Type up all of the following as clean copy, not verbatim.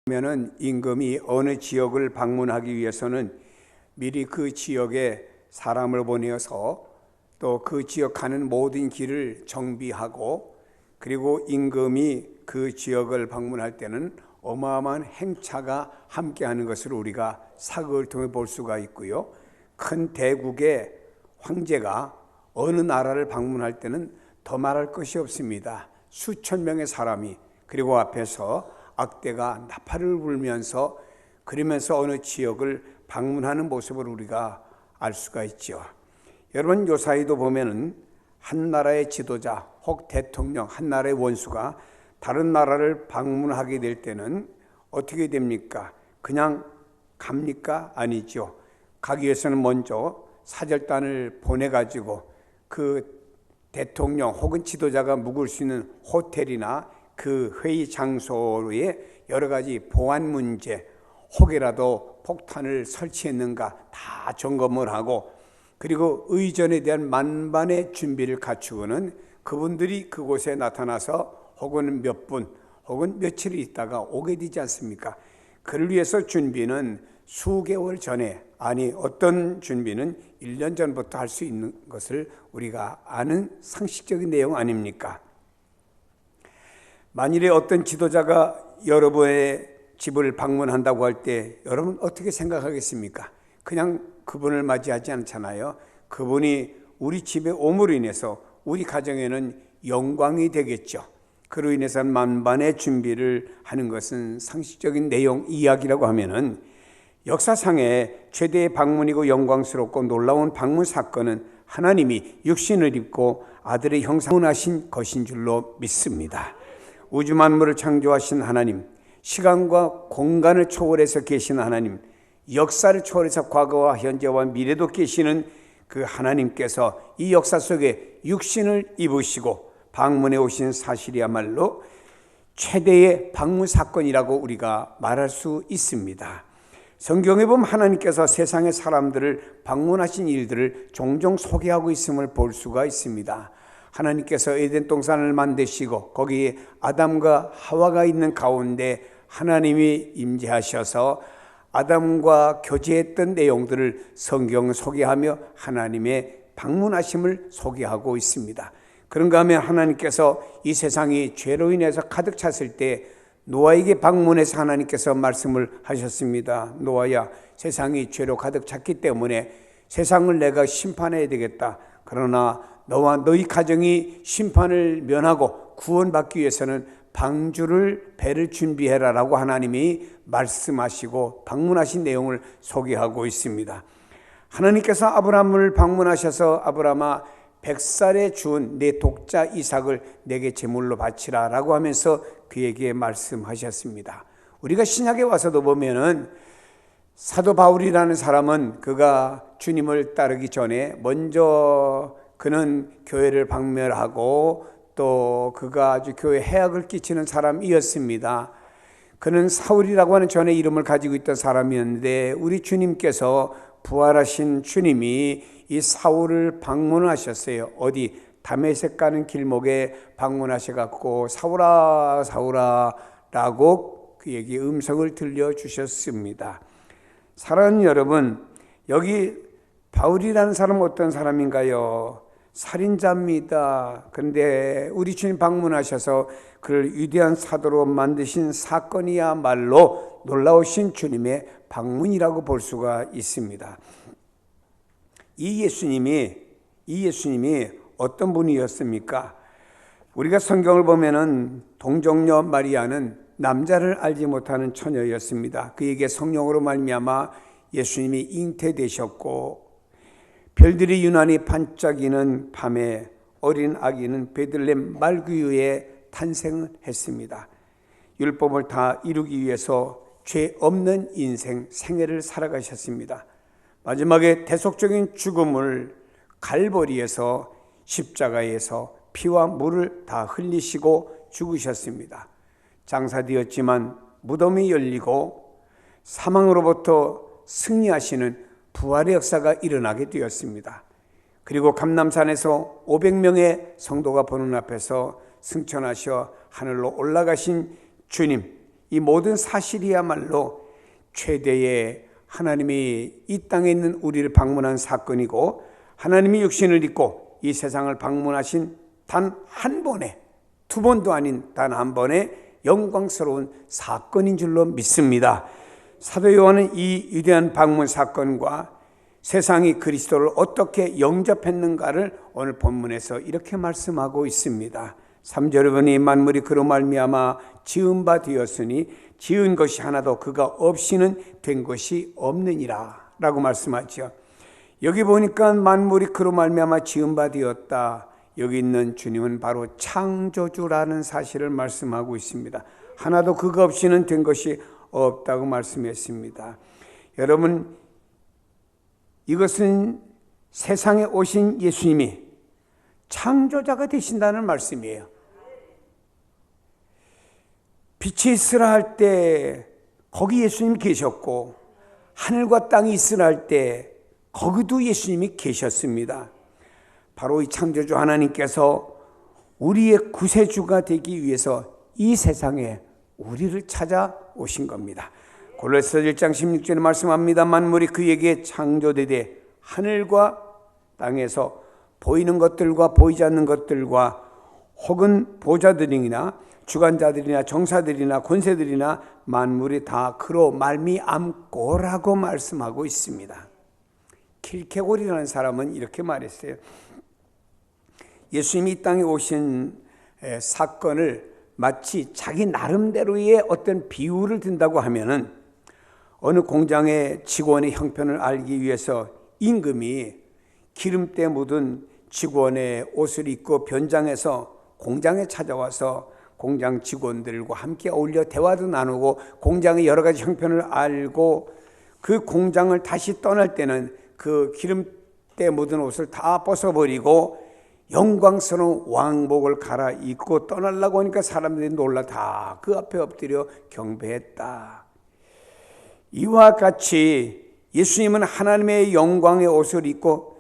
그러면은 임금이 어느 지역을 방문하기 위해서는 미리 그 지역에 사람을 보내어서 또 그 지역 가는 모든 길을 정비하고, 그리고 임금이 그 지역을 방문할 때는 어마어마한 행차가 함께하는 것을 우리가 사극을 통해 볼 수가 있고요. 큰 대국의 황제가 어느 나라를 방문할 때는 더 말할 것이 없습니다. 수천 명의 사람이, 그리고 앞에서 악대가 나팔을 불면서 그러면서 어느 지역을 방문하는 모습을 우리가 알 수가 있죠. 여러분, 요사이도 보면은 한 나라의 지도자 혹 대통령, 한 나라의 원수가 다른 나라를 방문하게 될 때는 어떻게 됩니까? 그냥 갑니까? 아니죠. 가기 위해서는 먼저 사절단을 보내가지고 그 대통령 혹은 지도자가 묵을 수 있는 호텔이나 그 회의 장소에 여러 가지 보안 문제, 혹이라도 폭탄을 설치했는가 다 점검을 하고, 그리고 의전에 대한 만반의 준비를 갖추고는 그분들이 그곳에 나타나서 혹은 몇 분 혹은 며칠 있다가 오게 되지 않습니까? 그를 위해서 준비는 수개월 전에, 아니 어떤 준비는 1년 전부터 할 수 있는 것을 우리가 아는 상식적인 내용 아닙니까? 만일에 어떤 지도자가 여러분의 집을 방문한다고 할 때 여러분 어떻게 생각하겠습니까? 그냥 그분을 맞이하지 않잖아요. 그분이 우리 집에 옴으로 인해서 우리 가정에는 영광이 되겠죠. 그로 인해서 만반의 준비를 하는 것은 상식적인 내용 이야기라고 하면은, 역사상의 최대의 방문이고 영광스럽고 놀라운 방문 사건은 하나님이 육신을 입고 아들의 형상을 하신 것인 줄로 믿습니다. 우주 만물을 창조하신 하나님, 시간과 공간을 초월해서 계신 하나님, 역사를 초월해서 과거와 현재와 미래도 계시는 그 하나님께서 이 역사 속에 육신을 입으시고 방문해 오신 사실이야말로 최대의 방문 사건이라고 우리가 말할 수 있습니다. 성경에 보면 하나님께서 세상의 사람들을 방문하신 일들을 종종 소개하고 있음을 볼 수가 있습니다. 하나님께서 에덴 동산을 만드시고 거기에 아담과 하와가 있는 가운데 하나님이 임재하셔서 아담과 교제했던 내용들을 성경은 소개하며 하나님의 방문하심을 소개하고 있습니다. 그런가 하면 하나님께서 이 세상이 죄로 인해서 가득 찼을 때 노아에게 방문해서 하나님께서 말씀을 하셨습니다. 노아야, 세상이 죄로 가득 찼기 때문에 세상을 내가 심판해야 되겠다. 그러나 너와 너희 가정이 심판을 면하고 구원받기 위해서는 방주를, 배를 준비해라 라고 하나님이 말씀하시고 방문하신 내용을 소개하고 있습니다. 하나님께서 아브라함을 방문하셔서 아브라함아, 100살에 준 내 독자 이삭을 내게 제물로 바치라 라고 하면서 그에게 말씀하셨습니다. 우리가 신약에 와서도 보면은 사도 바울이라는 사람은 그가 주님을 따르기 전에 먼저 그는 교회를 박멸하고 또 그가 아주 교회에 해악을 끼치는 사람이었습니다. 그는 사울이라고 하는 전에 이름을 가지고 있던 사람이었는데 우리 주님께서 부활하신 주님이 이 사울을 방문하셨어요. 어디 다메섹 가는 길목에 방문하셔갖고 사울아 사울아 라고 그에게 음성을 들려주셨습니다. 사랑하는 여러분, 여기 바울이라는 사람은 어떤 사람인가요? 살인자입니다. 그런데 우리 주님 방문하셔서 그를 위대한 사도로 만드신 사건이야말로 놀라우신 주님의 방문이라고 볼 수가 있습니다. 이 예수님이 어떤 분이었습니까? 우리가 성경을 보면은 동정녀 마리아는 남자를 알지 못하는 처녀였습니다. 그에게 성령으로 말미암아 예수님이 잉태되셨고, 별들이 유난히 반짝이는 밤에 어린 아기는 베들레헴 말구유에 탄생했습니다. 율법을 다 이루기 위해서 죄 없는 인생, 생애를 살아가셨습니다. 마지막에 대속적인 죽음을 갈보리에서 십자가에서 피와 물을 다 흘리시고 죽으셨습니다. 장사되었지만 무덤이 열리고 사망으로부터 승리하시는 부활의 역사가 일어나게 되었습니다. 그리고 감람산에서 500명의 성도가 보는 앞에서 승천하셔 하늘로 올라가신 주님, 이 모든 사실이야말로 최대의 하나님이 이 땅에 있는 우리를 방문한 사건이고, 하나님이 육신을 입고 이 세상을 방문하신 단 한 번의, 두 번도 아닌 단 한 번의 영광스러운 사건인 줄로 믿습니다. 사도 요한은 이 위대한 방문 사건과 세상이 그리스도를 어떻게 영접했는가를 오늘 본문에서 이렇게 말씀하고 있습니다. 3절에 보니 만물이 그로 말미암아 지은 바 되었으니 지은 것이 하나도 그가 없이는 된 것이 없느니라 라고 말씀하죠. 여기 보니까 만물이 그로 말미암아 지은 바 되었다. 여기 있는 주님은 바로 창조주라는 사실을 말씀하고 있습니다. 하나도 그가 없이는 된 것이 없다고 말씀했습니다. 여러분, 이것은 세상에 오신 예수님이 창조자가 되신다는 말씀이에요. 빛이 있으라 할 때 거기 예수님이 계셨고, 하늘과 땅이 있으라 할 때 거기도 예수님이 계셨습니다. 바로 이 창조주 하나님께서 우리의 구세주가 되기 위해서 이 세상에 우리를 찾아오신 겁니다. 골로새서 1장 16절에 말씀합니다. 만물이 그에게 창조되되 하늘과 땅에서 보이는 것들과 보이지 않는 것들과 혹은 보좌들이나 주관자들이나 정사들이나 권세들이나 만물이 다 그로 말미암고라고 말씀하고 있습니다. 킬케골이라는 사람은 이렇게 말했어요. 예수님이 이 땅에 오신 사건을 마치 자기 나름대로의 어떤 비유를 든다고 하면은, 어느 공장의 직원의 형편을 알기 위해서 임금이 기름때 묻은 직원의 옷을 입고 변장해서 공장에 찾아와서 공장 직원들과 함께 어울려 대화도 나누고 공장의 여러 가지 형편을 알고, 그 공장을 다시 떠날 때는 그 기름때 묻은 옷을 다 벗어버리고 영광스러운 왕복을 갈아입고 떠나려고 하니까 사람들이 놀라 다 그 앞에 엎드려 경배했다. 이와 같이 예수님은 하나님의 영광의 옷을 입고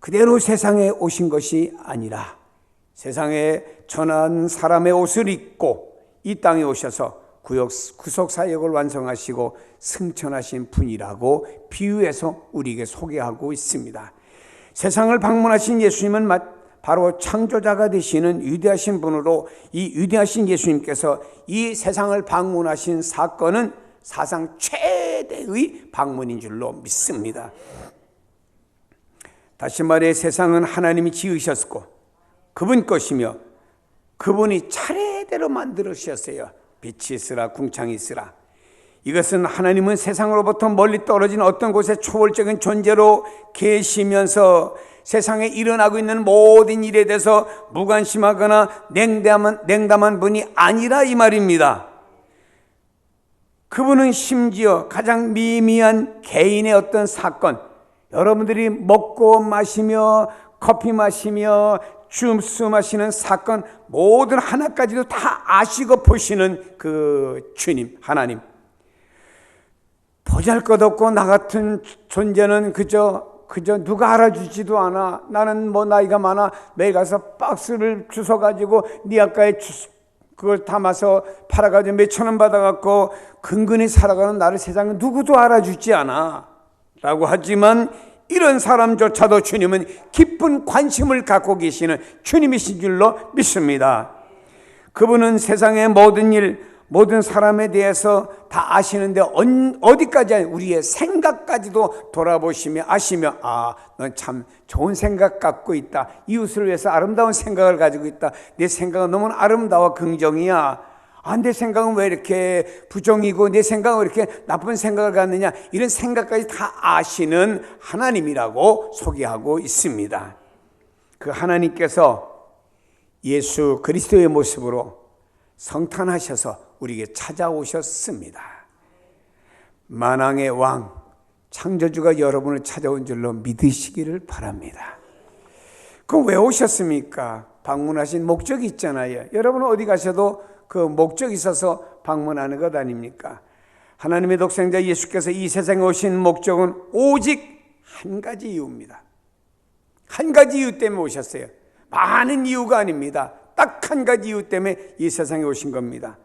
그대로 세상에 오신 것이 아니라 세상에 전한 사람의 옷을 입고 이 땅에 오셔서 구속 사역을 완성하시고 승천하신 분이라고 비유해서 우리에게 소개하고 있습니다. 세상을 방문하신 예수님은 바로 창조자가 되시는 위대하신 분으로, 이 위대하신 예수님께서 이 세상을 방문하신 사건은 사상 최대의 방문인 줄로 믿습니다. 다시 말해 세상은 하나님이 지으셨고 그분 것이며 그분이 차례대로 만들으셨어요. 빛이 있으라 궁창이 있으라. 이것은 하나님은 세상으로부터 멀리 떨어진 어떤 곳에 초월적인 존재로 계시면서 세상에 일어나고 있는 모든 일에 대해서 무관심하거나 냉담한 분이 아니라 이 말입니다. 그분은 심지어 가장 미미한 개인의 어떤 사건, 여러분들이 먹고 마시며 커피 마시며 주스 마시는 사건 모든 하나까지도 다 아시고 보시는 그 주님 하나님, 보잘것없고 나 같은 존재는 그저 누가 알아주지도 않아. 나는 뭐 나이가 많아. 매일 가서 박스를 주워가지고 네 아까에 그걸 담아서 팔아가지고 몇천 원 받아갖고 근근히 살아가는 나를 세상에 누구도 알아주지 않아 라고 하지만, 이런 사람조차도 주님은 깊은 관심을 갖고 계시는 주님이신 줄로 믿습니다. 그분은 세상의 모든 일, 모든 사람에 대해서 다 아시는데 어디까지 우리의 생각까지도 돌아보시며 아시며, 넌 참 좋은 생각 갖고 있다. 이웃을 위해서 아름다운 생각을 가지고 있다. 내 생각은 너무 아름다워 긍정이야. 내 생각은 왜 이렇게 부정이고 내 생각은 왜 이렇게 나쁜 생각을 갖느냐. 이런 생각까지 다 아시는 하나님이라고 소개하고 있습니다. 그 하나님께서 예수 그리스도의 모습으로 성탄하셔서 우리에게 찾아오셨습니다. 만왕의 왕 창조주가 여러분을 찾아온 줄로 믿으시기를 바랍니다. 그럼 왜 오셨습니까? 방문하신 목적이 있잖아요. 여러분은 어디 가셔도 그 목적이 있어서 방문하는 것 아닙니까? 하나님의 독생자 예수께서 이 세상에 오신 목적은 오직 한 가지 이유입니다. 한 가지 이유 때문에 오셨어요. 많은 이유가 아닙니다. 딱 한 가지 이유 때문에 이 세상에 오신 겁니다.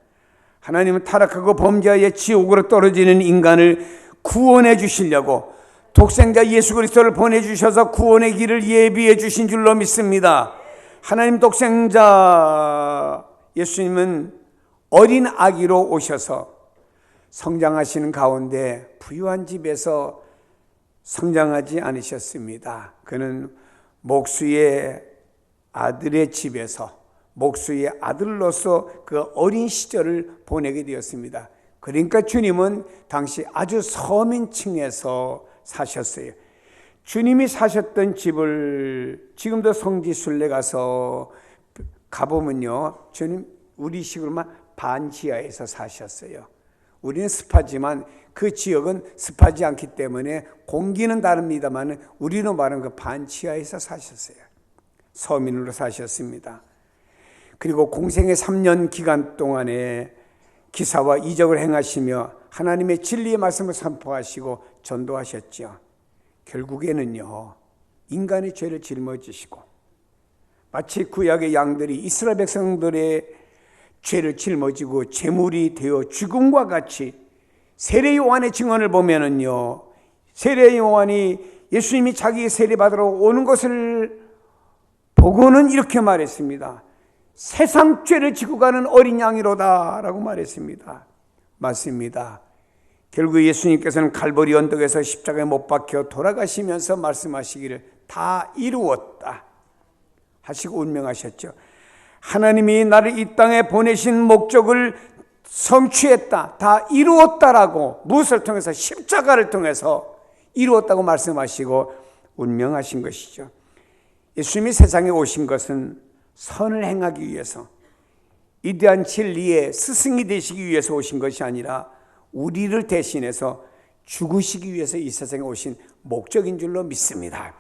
하나님은 타락하고 범죄하여 지옥으로 떨어지는 인간을 구원해 주시려고 독생자 예수 그리스도를 보내주셔서 구원의 길을 예비해 주신 줄로 믿습니다. 하나님 독생자 예수님은 어린 아기로 오셔서 성장하시는 가운데 부유한 집에서 성장하지 않으셨습니다. 그는 목수의 아들의 집에서 목수의 아들로서 그 어린 시절을 보내게 되었습니다. 그러니까 주님은 당시 아주 서민층에서 사셨어요. 주님이 사셨던 집을 지금도 성지순례 가서 가보면요, 주님 우리식으로만 반지하에서 사셨어요. 우리는 습하지만 그 지역은 습하지 않기 때문에 공기는 다릅니다만 우리로 말하는 그 반지하에서 사셨어요. 서민으로 사셨습니다. 그리고 공생의 3년 기간 동안에 기사와 이적을 행하시며 하나님의 진리의 말씀을 선포하시고 전도하셨죠. 결국에는요, 인간의 죄를 짊어지시고 마치 구약의 양들이 이스라엘 백성들의 죄를 짊어지고 제물이 되어 죽음과 같이, 세례 요한의 증언을 보면은요, 세례 요한이 예수님이 자기 세례 받으러 오는 것을 보고는 이렇게 말했습니다. 세상 죄를 지고 가는 어린 양이로다 라고 말했습니다. 맞습니다. 결국 예수님께서는 갈보리 언덕에서 십자가에 못 박혀 돌아가시면서 말씀하시기를 다 이루었다 하시고 운명하셨죠. 하나님이 나를 이 땅에 보내신 목적을 성취했다, 다 이루었다라고, 무엇을 통해서? 십자가를 통해서 이루었다고 말씀하시고 운명하신 것이죠. 예수님이 세상에 오신 것은 선을 행하기 위해서, 위대한 진리의 스승이 되시기 위해서 오신 것이 아니라 우리를 대신해서 죽으시기 위해서 이 세상에 오신 목적인 줄로 믿습니다.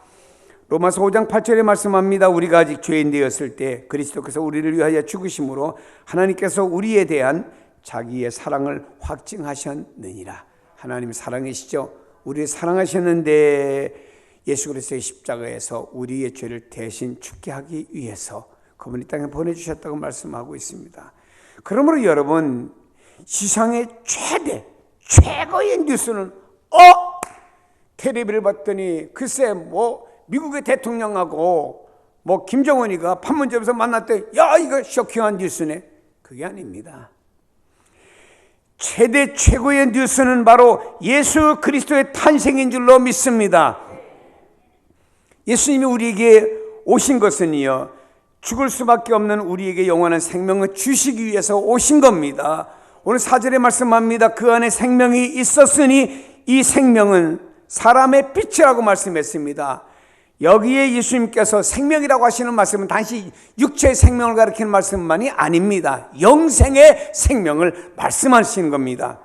로마서 5장 8절에 말씀합니다. 우리가 아직 죄인 되었을 때 그리스도께서 우리를 위하여 죽으심으로 하나님께서 우리에 대한 자기의 사랑을 확증하셨느니라. 하나님 사랑이시죠. 우리를 사랑하셨는데 예수 그리스도의 십자가에서 우리의 죄를 대신 죽게 하기 위해서 그분이 땅에 보내주셨다고 말씀하고 있습니다. 그러므로 여러분, 세상의 최고의 뉴스는 텔레비를 봤더니 글쎄 미국의 대통령하고 김정은이가 판문점에서 만났대. 야, 이거 쇼킹한 뉴스네. 그게 아닙니다. 최고의 뉴스는 바로 예수 그리스도의 탄생인 줄로 믿습니다. 예수님이 우리에게 오신 것은요, 죽을 수밖에 없는 우리에게 영원한 생명을 주시기 위해서 오신 겁니다. 오늘 4절에 말씀합니다. 그 안에 생명이 있었으니 이 생명은 사람의 빛이라고 말씀했습니다. 여기에 예수님께서 생명이라고 하시는 말씀은 단지 육체의 생명을 가리키는 말씀만이 아닙니다. 영생의 생명을 말씀하시는 겁니다.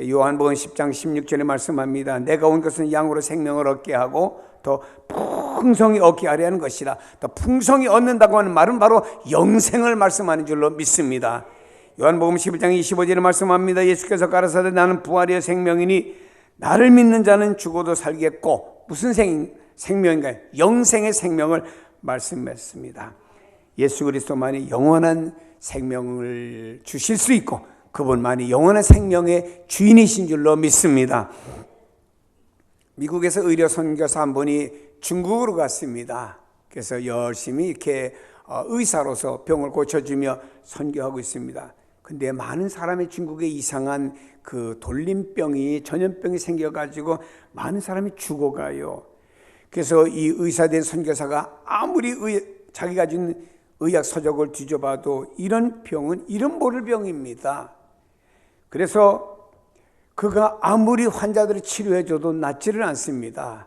요한복음 10장 16절에 말씀합니다. 내가 온 것은 양으로 생명을 얻게 하고 더 풍성히 얻게 하려 하는 것이라. 더 풍성히 얻는다고 하는 말은 바로 영생을 말씀하는 줄로 믿습니다. 요한복음 11장 25절에 말씀합니다. 예수께서 가라사대 나는 부활의 생명이니 나를 믿는 자는 죽어도 살겠고, 무슨 생명인가요? 영생의 생명을 말씀했습니다. 예수 그리스도만이 영원한 생명을 주실 수 있고 그분만이 영원한 생명의 주인이신 줄로 믿습니다. 미국에서 의료 선교사 한 분이 중국으로 갔습니다. 그래서 열심히 이렇게 의사로서 병을 고쳐주며 선교하고 있습니다. 근데 많은 사람이 중국에 이상한 그 돌림병이, 전염병이 생겨가지고 많은 사람이 죽어가요. 그래서 이 의사된 선교사가 아무리 자기가 가진 의학 서적을 뒤져봐도 이런 병은 이름 모를 병입니다. 그래서 그가 아무리 환자들을 치료해줘도 낫지를 않습니다.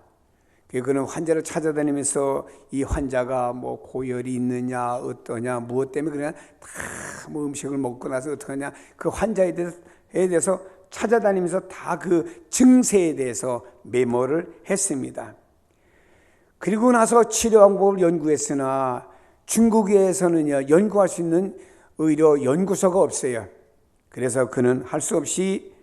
그는 환자를 찾아다니면서 이 환자가 고열이 있느냐, 어떠냐, 무엇 때문에 그냥 다 음식을 먹고 나서 어떡하냐, 그 환자에 대해서 찾아다니면서 다 그 증세에 대해서 메모를 했습니다. 그리고 나서 치료 방법을 연구했으나 중국에서는요, 연구할 수 있는 의료 연구소가 없어요. 그래서 그는 할 수 없이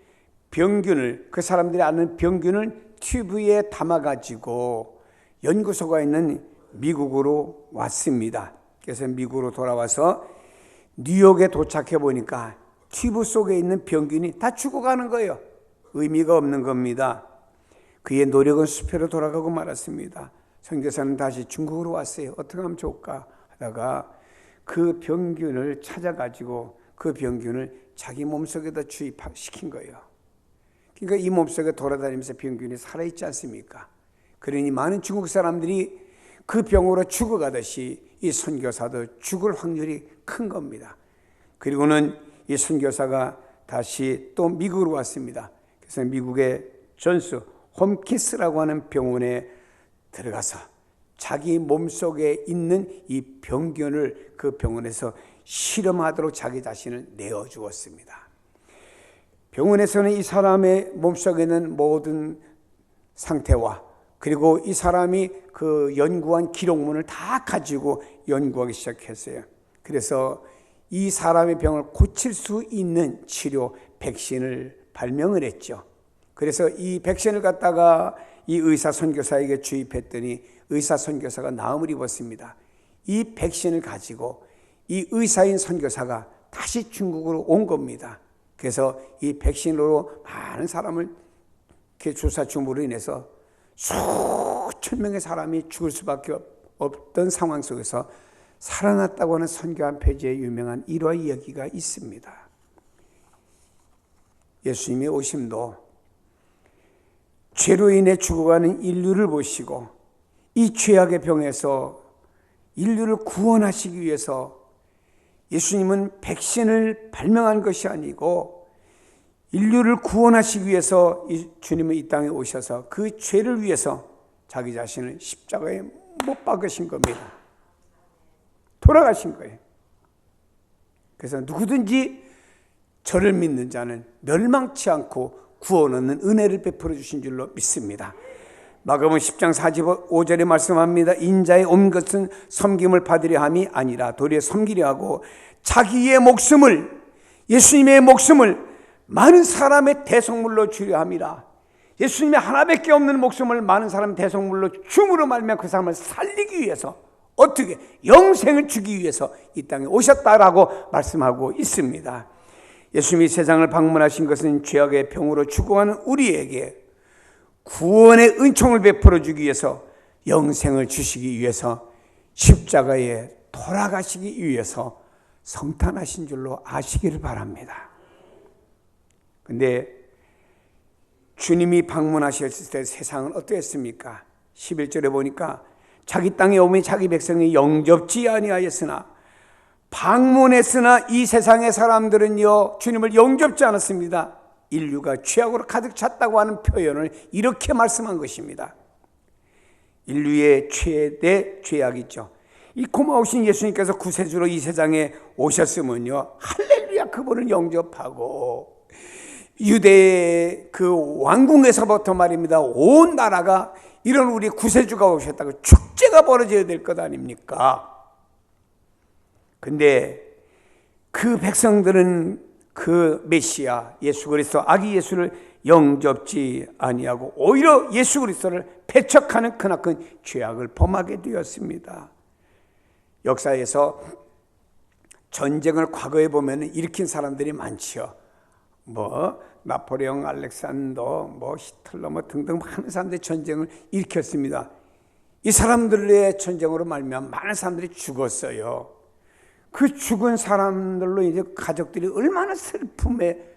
병균을, 그 사람들이 아는 병균을 튜브에 담아가지고 연구소가 있는 미국으로 왔습니다. 그래서 미국으로 돌아와서 뉴욕에 도착해 보니까 튜브 속에 있는 병균이 다 죽어가는 거예요. 의미가 없는 겁니다. 그의 노력은 수표로 돌아가고 말았습니다. 선교사는 다시 중국으로 왔어요. 어떻게 하면 좋을까 하다가 그 병균을 찾아가지고 그 병균을 자기 몸속에다 주입시킨 거예요. 그러니까 이 몸속에 돌아다니면서 병균이 살아있지 않습니까? 그러니 많은 중국 사람들이 그 병으로 죽어가듯이 이 선교사도 죽을 확률이 큰 겁니다. 그리고는 이 선교사가 다시 또 미국으로 왔습니다. 그래서 미국의 존스 홈키스라고 하는 병원에 들어가서 자기 몸속에 있는 이 병균을 그 병원에서 실험하도록 자기 자신을 내어주었습니다. 병원에서는 이 사람의 몸속에 있는 모든 상태와 그리고 이 사람이 그 연구한 기록문을 다 가지고 연구하기 시작했어요. 그래서 이 사람의 병을 고칠 수 있는 치료 백신을 발명을 했죠. 그래서 이 백신을 갖다가 이 의사 선교사에게 주입했더니 의사 선교사가 나음을 입었습니다. 이 백신을 가지고 이 의사인 선교사가 다시 중국으로 온 겁니다. 그래서 이 백신으로 많은 사람을 주사 줌으로 인해서 수천 명의 사람이 죽을 수밖에 없던 상황 속에서 살아났다고 하는 선교한 페이지에 유명한 일화 이야기가 있습니다. 예수님의 오심도 죄로 인해 죽어가는 인류를 보시고 이 죄악의 병에서 인류를 구원하시기 위해서 예수님은 백신을 발명한 것이 아니고 인류를 구원하시기 위해서 이 주님은 이 땅에 오셔서 그 죄를 위해서 자기 자신을 십자가에 못 박으신 겁니다. 돌아가신 거예요. 그래서 누구든지 저를 믿는 자는 멸망치 않고 구원 얻는 은혜를 베풀어 주신 줄로 믿습니다. 마가복음 10장 45절에 말씀합니다. 인자의 온 것은 섬김을 받으려 함이 아니라 도리어 섬기려 하고 자기의 목숨을 예수님의 목숨을 많은 사람의 대속물로 주려 함이라. 예수님의 하나밖에 없는 목숨을 많은 사람의 대속물로 줌으로 말미암아 그 사람을 살리기 위해서 어떻게 영생을 주기 위해서 이 땅에 오셨다라고 말씀하고 있습니다. 예수님이 세상을 방문하신 것은 죄악의 병으로 죽어가는 우리에게 구원의 은총을 베풀어 주기 위해서 영생을 주시기 위해서 십자가에 돌아가시기 위해서 성탄하신 줄로 아시기를 바랍니다. 근데 주님이 방문하셨을 때 세상은 어떠했습니까? 11절에 보니까 자기 땅에 오면 자기 백성이 영접지 아니하였으나 방문했으나 이 세상의 사람들은요 주님을 영접지 않았습니다. 인류가 죄악으로 가득 찼다고 하는 표현을 이렇게 말씀한 것입니다. 인류의 최대 죄악이죠. 이 고마우신 예수님께서 구세주로 이 세상에 오셨으면요 할렐루야 그분을 영접하고 유대의 그 왕궁에서부터 말입니다 온 나라가 이런 우리 구세주가 오셨다고 축제가 벌어져야 될 것 아닙니까? 근데 그 백성들은 그 메시아 예수 그리스도 아기 예수를 영접지 아니하고 오히려 예수 그리스도를 배척하는 크나큰 죄악을 범하게 되었습니다. 역사에서 전쟁을 과거에 보면 일으킨 사람들이 많지요. 나폴레옹, 알렉산더, 히틀러 등등 많은 사람들이 전쟁을 일으켰습니다. 이 사람들의 전쟁으로 말미암아 많은 사람들이 죽었어요. 그 죽은 사람들로 이제 가족들이 얼마나 슬픔에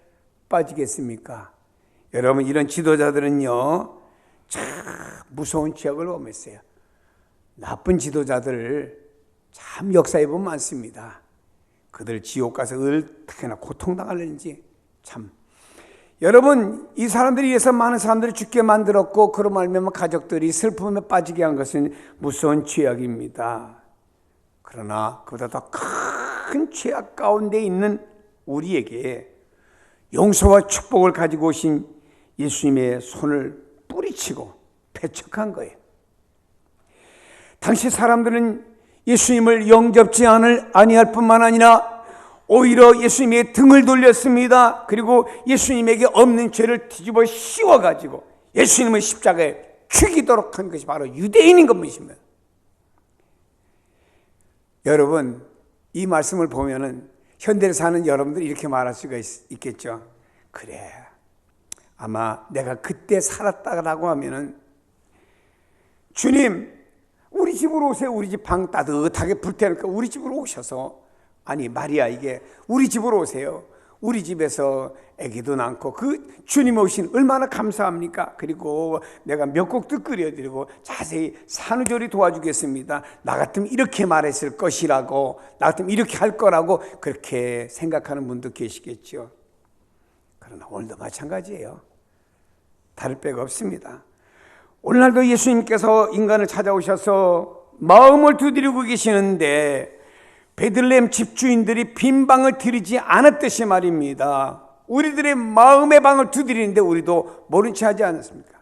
빠지겠습니까? 여러분 이런 지도자들은요 참 무서운 죄악을 범했어요. 나쁜 지도자들 참 역사에 보면 많습니다. 그들 지옥 가서 얼마나 고통당하는지 참. 여러분 이 사람들이 위해서 많은 사람들이 죽게 만들었고 그로 말미암아 가족들이 슬픔에 빠지게 한 것은 무서운 죄악입니다. 그러나 그보다 더 큰 죄악 가운데 있는 우리에게 용서와 축복을 가지고 오신 예수님의 손을 뿌리치고 배척한 거예요. 당시 사람들은 예수님을 영접지 아니할 뿐만 아니라 오히려 예수님의 등을 돌렸습니다. 그리고 예수님에게 없는 죄를 뒤집어 씌워가지고 예수님을 십자가에 죽이도록 한 것이 바로 유대인인 것입니다. 여러분 이 말씀을 보면은 현대를 사는 여러분들이 이렇게 말할 수가 있겠죠. 그래, 아마 내가 그때 살았다라고 하면은, 주님 우리 집으로 오세요. 우리 집 방 따뜻하게 불태우니까 우리 집으로 오셔서, 아니 마리아, 이게 우리 집으로 오세요. 우리 집에서 아기도 낳고 그 주님 오신 얼마나 감사합니까? 그리고 내가 미역국도 끓여드리고 자세히 산후조리 도와주겠습니다. 나 같으면 이렇게 말했을 것이라고, 나 같으면 이렇게 할 거라고 그렇게 생각하는 분도 계시겠죠. 그러나 오늘도 마찬가지예요. 다를 바가 없습니다. 오늘날도 예수님께서 인간을 찾아오셔서 마음을 두드리고 계시는데, 베들레헴 집주인들이 빈 방을 들이지 않았듯이 말입니다. 우리들의 마음의 방을 두드리는데 우리도 모른 채 하지 않았습니까?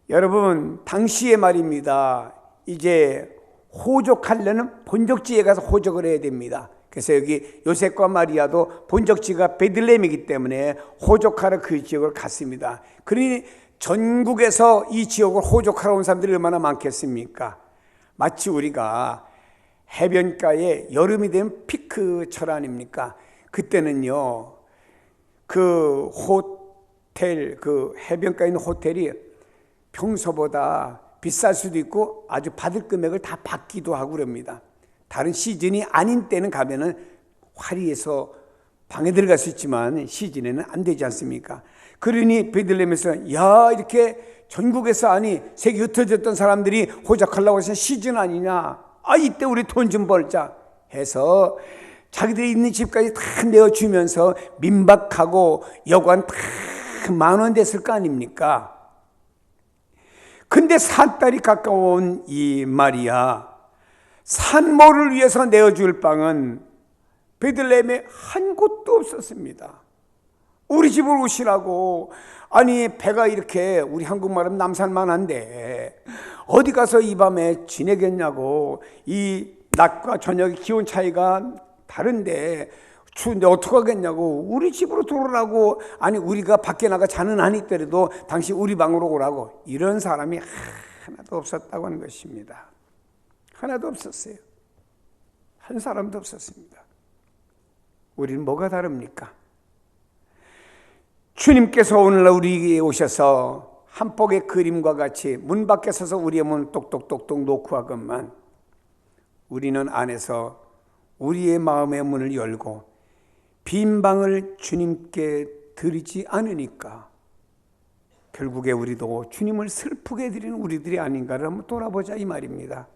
여러분, 당시에 말입니다, 이제 호적하려는 본적지에 가서 호적을 해야 됩니다. 그래서 여기 요셉과 마리아도 본적지가 베들레헴이기 때문에 호적하러 그 지역을 갔습니다. 그러니 전국에서 이 지역을 호적하러 온 사람들이 얼마나 많겠습니까? 마치 우리가 해변가에 여름이 되면 피크철 아닙니까? 그때는요, 그 호텔, 그 해변가에 있는 호텔이 평소보다 비쌀 수도 있고 아주 받을 금액을 다 받기도 하고 그럽니다. 다른 시즌이 아닌 때는 가면은 화려해서 방에 들어갈 수 있지만 시즌에는 안 되지 않습니까? 그러니 베들레헴에서, 야, 이렇게 전국에서, 아니 세계 흩어졌던 사람들이 호적하려고 해서 시즌 아니냐, 이때 우리 돈 좀 벌자 해서 자기들이 있는 집까지 다 내어주면서 민박하고 여관 다 만원 됐을 거 아닙니까? 근데 산딸이 가까운 이 마리아, 산모를 위해서 내어줄 방은 베들레헴에 한 곳도 없었습니다. 우리 집으로 오시라고. 아니 배가 이렇게, 우리 한국말은 남산만한데 어디 가서 이 밤에 지내겠냐고. 이 낮과 저녁의 기온 차이가 다른데 추운데 어떡하겠냐고. 우리 집으로 들어오라고. 아니 우리가 밖에 나가 자는 한이 있더라도 당신 우리 방으로 오라고. 이런 사람이 하나도 없었다고 하는 것입니다. 하나도 없었어요. 한 사람도 없었습니다. 우리는 뭐가 다릅니까? 주님께서 오늘날 우리에게 오셔서 한 폭의 그림과 같이 문 밖에 서서 우리의 문 똑똑똑똑 놓고 하건만, 우리는 안에서 우리의 마음의 문을 열고 빈 방을 주님께 드리지 않으니까 결국에 우리도 주님을 슬프게 드리는 우리들이 아닌가를 한번 돌아보자 이 말입니다.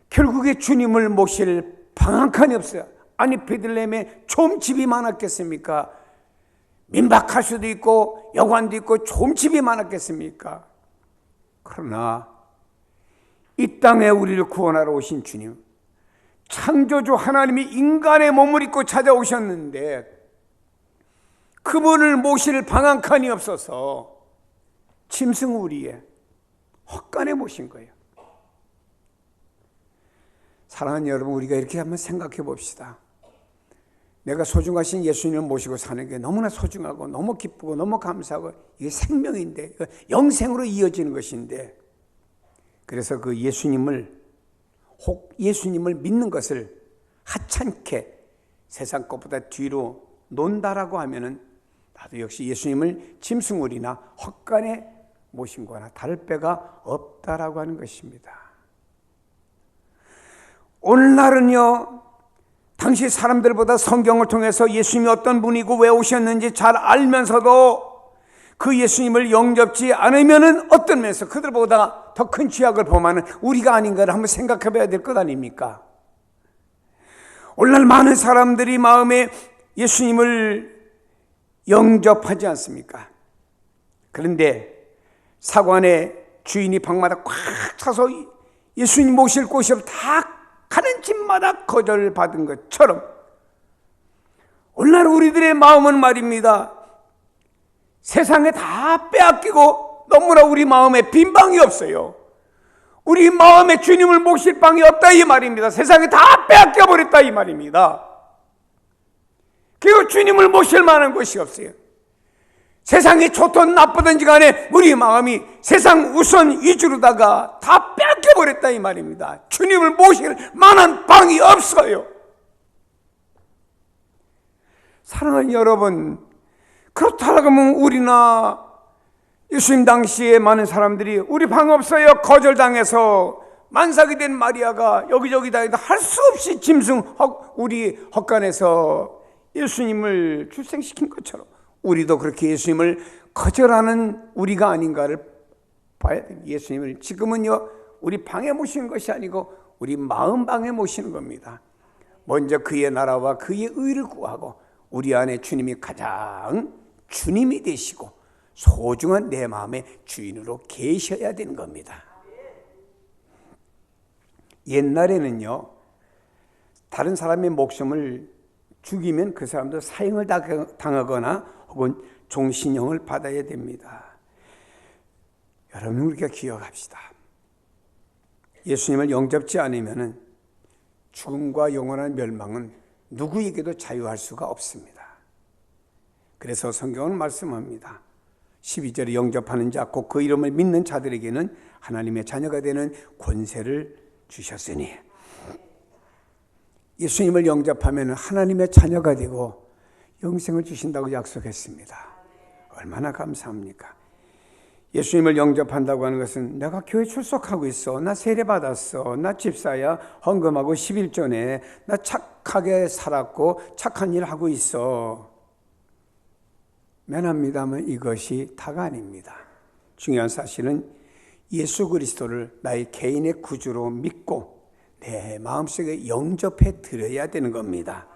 결국에 주님을 모실 방 한 칸이 없어요. 아니 베들레헴에 좀 집이 많았겠습니까? 민박할 수도 있고 여관도 있고 좋은 집이 많았겠습니까? 그러나 이 땅에 우리를 구원하러 오신 주님, 창조주 하나님이 인간의 몸을 입고 찾아오셨는데 그분을 모실 방 한 칸이 없어서 짐승우리에 헛간에 모신 거예요. 사랑하는 여러분, 우리가 이렇게 한번 생각해 봅시다. 내가 소중하신 예수님을 모시고 사는 게 너무나 소중하고 너무 기쁘고 너무 감사하고, 이게 생명인데, 영생으로 이어지는 것인데, 그래서 그 예수님을 믿는 것을 하찮게 세상 것보다 뒤로 논다라고 하면은 나도 역시 예수님을 짐승우리나 헛간에 모신 거나 다를 바가 없다라고 하는 것입니다. 오늘날은요, 당시 사람들보다 성경을 통해서 예수님이 어떤 분이고 왜 오셨는지 잘 알면서도 그 예수님을 영접지 않으면은 어떤 면에서 그들보다 더 큰 죄악을 범하는 우리가 아닌가를 한번 생각해 봐야 될 것 아닙니까? 오늘날 많은 사람들이 마음에 예수님을 영접하지 않습니까? 그런데 사관의 주인이 방마다 꽉 차서 예수님 모실 곳이 없어 다 가는 집마다 거절받은 것처럼 오늘날 우리들의 마음은 말입니다, 세상에 다 빼앗기고 너무나 우리 마음에 빈 방이 없어요. 우리 마음에 주님을 모실 방이 없다 이 말입니다. 세상에 다 빼앗겨 버렸다 이 말입니다. 그리고 주님을 모실 만한 곳이 없어요. 세상이 좋든 나쁘든지 간에 우리 마음이 세상 우선 위주로다가 다 빼앗겨 버렸다 이 말입니다. 주님을 모실 만한 방이 없어요. 사랑하는 여러분, 그렇다고 하면 우리나 예수님 당시에 많은 사람들이 우리 방 없어요 거절당해서 만삭이 된 마리아가 여기저기 다니다 할 수 없이 짐승 우리 헛간에서 예수님을 출생시킨 것처럼 우리도 그렇게 예수님을 거절하는 우리가 아닌가를 봐야 됩니다. 예수님을 지금은요 우리 방에 모시는 것이 아니고 우리 마음 방에 모시는 겁니다. 먼저 그의 나라와 그의 의를 구하고 우리 안에 주님이 가장 주님이 되시고 소중한 내 마음의 주인으로 계셔야 되는 겁니다. 옛날에는요 다른 사람의 목숨을 죽이면 그 사람도 사형을 당하거나 혹은 종신형을 받아야 됩니다. 여러분 우리가 기억합시다. 예수님을 영접지 않으면 죽음과 영원한 멸망은 누구에게도 자유할 수가 없습니다. 그래서 성경은 말씀합니다. 12절에 영접하는 자 곧 그 이름을 믿는 자들에게는 하나님의 자녀가 되는 권세를 주셨으니, 예수님을 영접하면 하나님의 자녀가 되고 영생을 주신다고 약속했습니다. 얼마나 감사합니까? 예수님을 영접한다고 하는 것은 내가 교회 출석하고 있어, 나 세례 받았어, 나 집사야, 헌금하고 11조 내, 나 착하게 살았고 착한 일 하고 있어. 미안합니다만 이것이 다가 아닙니다. 중요한 사실은 예수 그리스도를 나의 개인의 구주로 믿고 내 마음속에 영접해 드려야 되는 겁니다.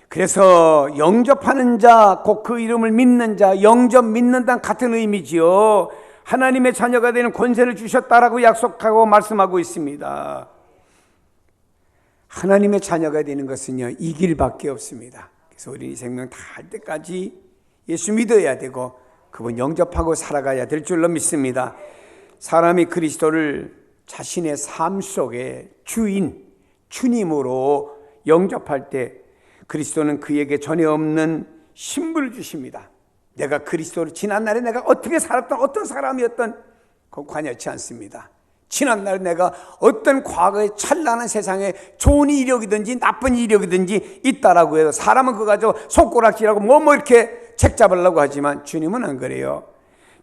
그래서 영접하는 자, 곧 그 이름을 믿는 자, 영접 믿는다는 같은 의미지요. 하나님의 자녀가 되는 권세를 주셨다라고 약속하고 말씀하고 있습니다. 하나님의 자녀가 되는 것은요 이 길밖에 없습니다. 그래서 우리 생명 다 할 때까지 예수 믿어야 되고 그분 영접하고 살아가야 될 줄로 믿습니다. 사람이 그리스도를 자신의 삶 속에 주인, 주님으로 영접할 때 그리스도는 그에게 전혀 없는 신분을 주십니다. 내가 그리스도를 지난날에 내가 어떻게 살았던 어떤 사람이었던 그건 관여치 않습니다. 지난날에 내가 어떤 과거의 찬란한 세상에 좋은 이력이든지 나쁜 이력이든지 있다라고 해서 사람은 그거 가지고 손가락질하고 뭐 이렇게 책 잡으려고 하지만 주님은 안 그래요.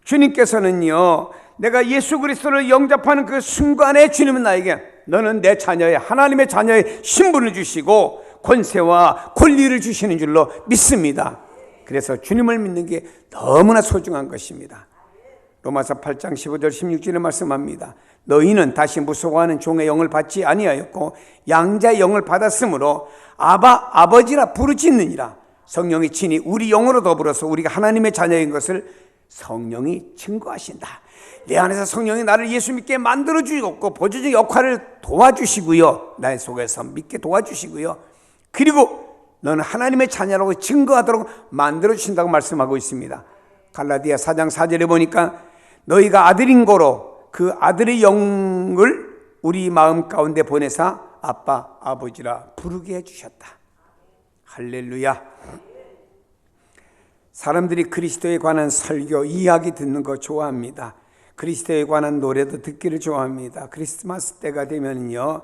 주님께서는요 내가 예수 그리스도를 영접하는 그 순간에 주님은 나에게 너는 내 자녀의 하나님의 자녀의 신분을 주시고 권세와 권리를 주시는 줄로 믿습니다. 그래서 주님을 믿는 게 너무나 소중한 것입니다. 로마서 8장 15절 16절에 말씀합니다. 너희는 다시 무서워하는 종의 영을 받지 아니하였고 양자의 영을 받았으므로 아바 아버지라 부르짖느니라. 성령이 친히 우리 영으로 더불어서 우리가 하나님의 자녀인 것을 성령이 증거하신다. 내 안에서 성령이 나를 예수 믿게 만들어 주시고 보조적 역할을 도와주시고요, 나의 속에서 믿게 도와주시고요, 그리고 너는 하나님의 자녀라고 증거하도록 만들어 주신다고 말씀하고 있습니다. 갈라디아 4장 4절에 보니까 너희가 아들인 거로 그 아들의 영을 우리 마음 가운데 보내사 아빠 아버지라 부르게 해주셨다. 할렐루야. 사람들이 그리스도에 관한 설교 이야기 듣는 거 좋아합니다. 그리스도에 관한 노래도 듣기를 좋아합니다. 크리스마스 때가 되면요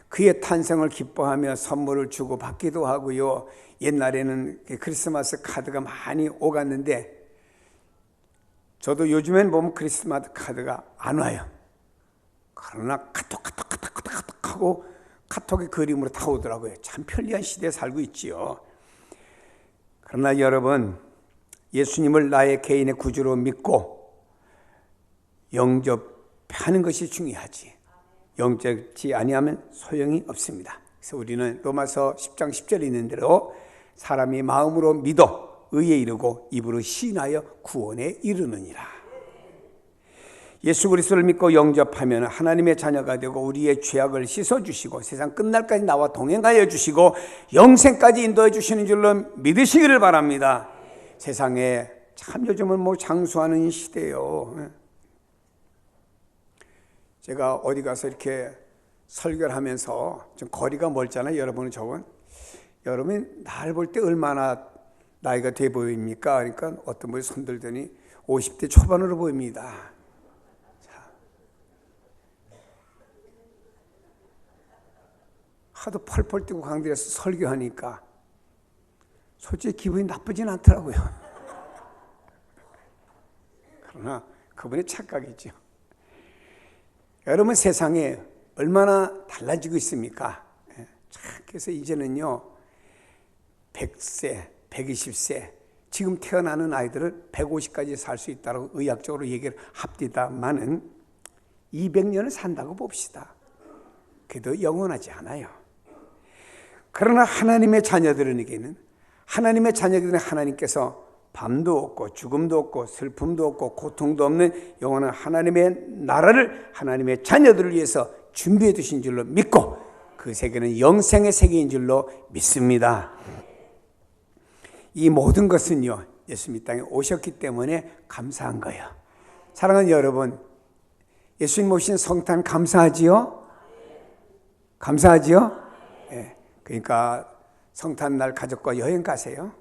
그의 탄생을 기뻐하며 선물을 주고 받기도 하고요. 옛날에는 크리스마스 카드가 많이 오갔는데 저도 요즘엔 보면 크리스마스 카드가 안 와요. 그러나 카톡 하고 카톡의 그림으로 다 오더라고요. 참 편리한 시대에 살고 있지요. 그러나 여러분, 예수님을 나의 개인의 구주로 믿고 영접하는 것이 중요하지. 영접지 아니하면 소용이 없습니다. 그래서 우리는 로마서 10장 10절에 있는 대로 사람이 마음으로 믿어 의에 이르고 입으로 시인하여 구원에 이르느니라. 예수 그리스도를 믿고 영접하면 하나님의 자녀가 되고 우리의 죄악을 씻어주시고 세상 끝날까지 나와 동행하여 주시고 영생까지 인도해 주시는 줄로 믿으시기를 바랍니다. 세상에 참 요즘은 뭐 장수하는 시대예요. 제가 어디 가서 이렇게 설교를 하면서 좀 거리가 멀잖아요. 여러분은 저건 여러분이 날 볼 때 얼마나 나이가 돼 보입니까? 그러니까 어떤 분이 손 들더니 50대 초반으로 보입니다. 하도 펄펄 뛰고 강들에서 설교하니까 솔직히 기분이 나쁘진 않더라고요. 그러나 그분의 착각이죠. 여러분 세상에 얼마나 달라지고 있습니까? 그래서 이제는요 100세, 120세 지금 태어나는 아이들은 150까지 살 수 있다고 의학적으로 얘기를 합디다마는 200년을 산다고 봅시다. 그래도 영원하지 않아요. 그러나 하나님의 자녀들에게는 하나님께서 밤도 없고 죽음도 없고 슬픔도 없고 고통도 없는 영원한 하나님의 나라를 하나님의 자녀들을 위해서 준비해 두신 줄로 믿고 그 세계는 영생의 세계인 줄로 믿습니다. 이 모든 것은요 예수님 이 땅에 오셨기 때문에 감사한 거예요. 사랑하는 여러분, 예수님 오신 성탄 감사하지요? 감사하지요? 예. 그러니까 성탄날 가족과 여행 가세요?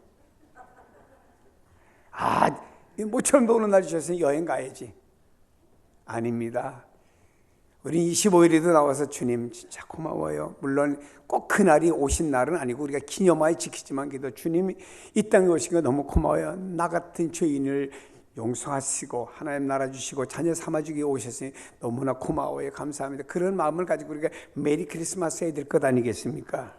모처럼 노는 날 주셨으니 여행 가야지. 아닙니다. 우리 25일에도 나와서 주님 진짜 고마워요. 물론 꼭 그날이 오신 날은 아니고 우리가 기념하에 지키지만 그래도 주님이 이 땅에 오신 거 너무 고마워요. 나 같은 죄인을 용서하시고 하나님 나라 주시고 자녀 삼아주기 오셨으니 너무나 고마워요. 감사합니다. 그런 마음을 가지고 우리가 메리 크리스마스 해야 될 것 아니겠습니까?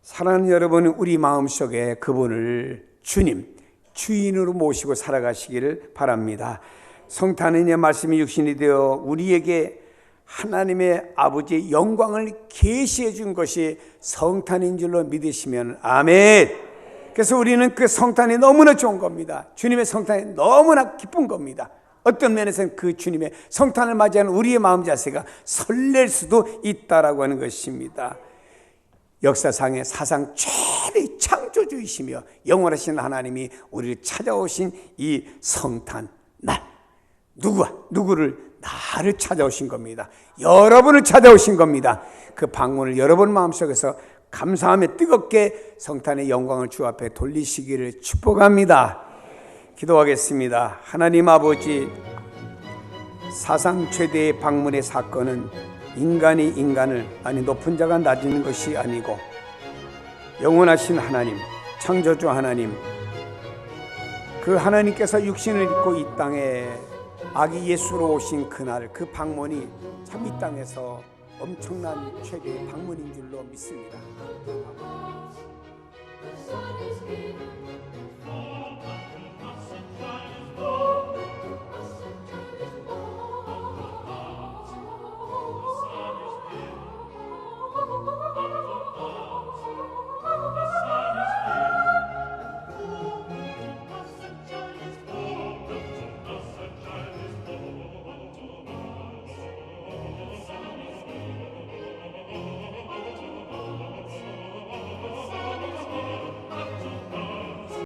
사랑하는 여러분은 우리 마음속에 그분을 주님, 주인으로 모시고 살아가시기를 바랍니다. 성탄의 말씀이 육신이 되어 우리에게 하나님의 아버지의 영광을 계시해 준 것이 성탄인 줄로 믿으시면 아멘. 그래서 우리는 그 성탄이 너무나 좋은 겁니다. 주님의 성탄이 너무나 기쁜 겁니다. 어떤 면에서는 그 주님의 성탄을 맞이하는 우리의 마음 자세가 설렐 수도 있다라고 하는 것입니다. 역사상의 사상 최대의 창조주이시며 영원하신 하나님이 우리를 찾아오신 이 성탄 날, 누구를? 나를 찾아오신 겁니다. 여러분을 찾아오신 겁니다. 그 방문을 여러분 마음속에서 감사하며 뜨겁게 성탄의 영광을 주 앞에 돌리시기를 축복합니다. 기도하겠습니다. 하나님 아버지, 사상 최대의 방문의 사건은 인간이 인간을, 아니 높은 자가 낮은 것이 아니고 영원하신 하나님, 창조주 하나님, 그 하나님께서 육신을 입고 이 땅에 아기 예수로 오신 그날, 그 방문이 참 이 땅에서 엄청난 최대의 방문인 줄로 믿습니다.